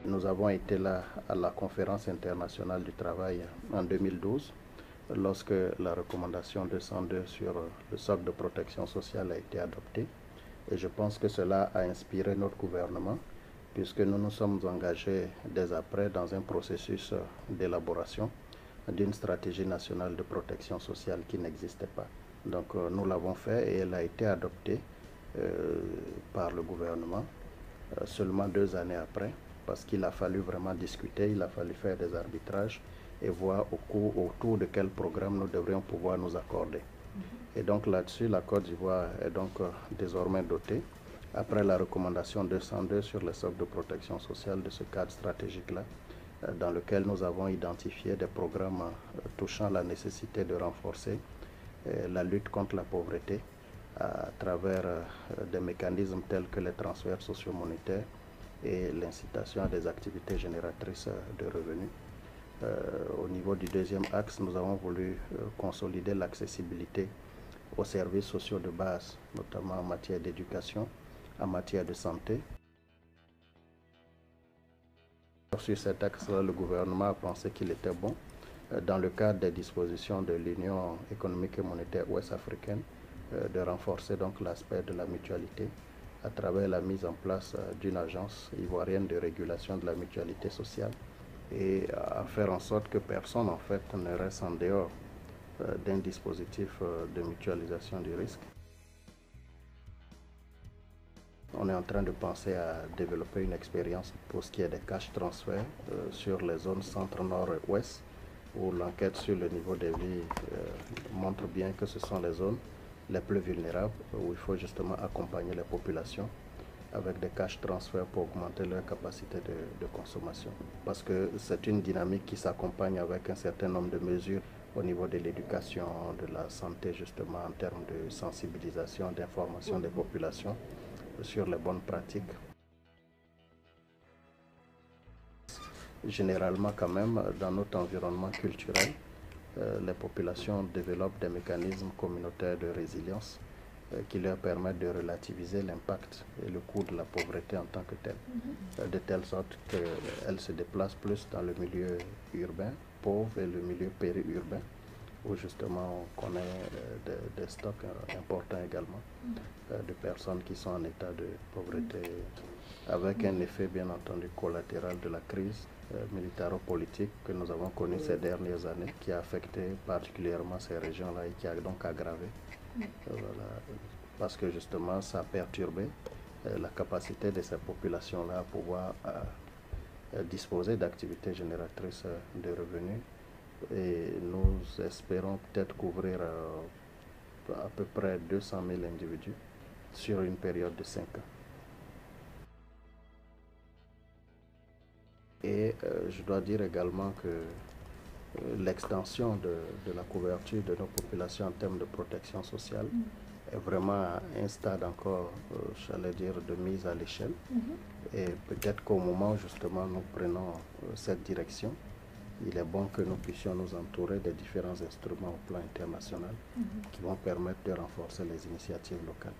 Nous avons été là à la conférence internationale du travail en 2012, lorsque la recommandation 202 sur le socle de protection sociale a été adoptée. Et je pense que cela a inspiré notre gouvernement, puisque nous nous sommes engagés dès après dans un processus d'élaboration d'une stratégie nationale de protection sociale qui n'existait pas. Donc nous l'avons fait et elle a été adoptée par le gouvernement seulement 2 années après, parce qu'il a fallu vraiment discuter, il a fallu faire des arbitrages et voir autour de quel programme nous devrions pouvoir nous accorder. Et donc là-dessus, la Côte d'Ivoire est donc désormais dotée, après la recommandation 202 sur le socle de protection sociale de ce cadre stratégique-là, dans lequel nous avons identifié des programmes touchant la nécessité de renforcer la lutte contre la pauvreté à travers des mécanismes tels que les transferts socio-monétaires et l'incitation à des activités génératrices de revenus. Au niveau du deuxième axe, nous avons voulu consolider l'accessibilité aux services sociaux de base, notamment en matière d'éducation, en matière de santé. Sur cet axe-là, le gouvernement a pensé qu'il était bon, dans le cadre des dispositions de l'Union économique et monétaire ouest-africaine, de renforcer donc l'aspect de la mutualité à travers la mise en place d'une agence ivoirienne de régulation de la mutualité sociale et à faire en sorte que personne en fait ne reste en dehors d'un dispositif de mutualisation du risque. On est en train de penser à développer une expérience pour ce qui est des cash transferts sur les zones centre, nord et ouest, où l'enquête sur le niveau de vie montre bien que ce sont les zones les plus vulnérables, où il faut justement accompagner les populations avec des cash transferts pour augmenter leur capacité de consommation. Parce que c'est une dynamique qui s'accompagne avec un certain nombre de mesures au niveau de l'éducation, de la santé, justement en termes de sensibilisation, d'information des populations sur les bonnes pratiques. Généralement quand même, dans notre environnement culturel, les populations développent des mécanismes communautaires de résilience qui leur permettent de relativiser l'impact et le coût de la pauvreté en tant que telle, de telle sorte qu'elles se déplacent plus dans le milieu urbain, pauvre, et le milieu périurbain, où justement on connaît des stocks importants également de personnes qui sont en état de pauvreté, avec un effet bien entendu collatéral de la crise militaro-politique que nous avons connue ces dernières années, qui a affecté particulièrement ces régions-là et qui a donc aggravé, voilà, parce que justement ça a perturbé la capacité de ces populations-là à pouvoir disposer d'activités génératrices de revenus. Et nous espérons peut-être couvrir à peu près 200 000 individus sur une période de 5 ans. Et je dois dire également que l'extension de la couverture de nos populations en termes de protection sociale est vraiment à un stade encore, j'allais dire, de mise à l'échelle. Et peut-être qu'au moment où justement nous prenons cette direction, il est bon que nous puissions nous entourer des différents instruments au plan international qui vont permettre de renforcer les initiatives locales.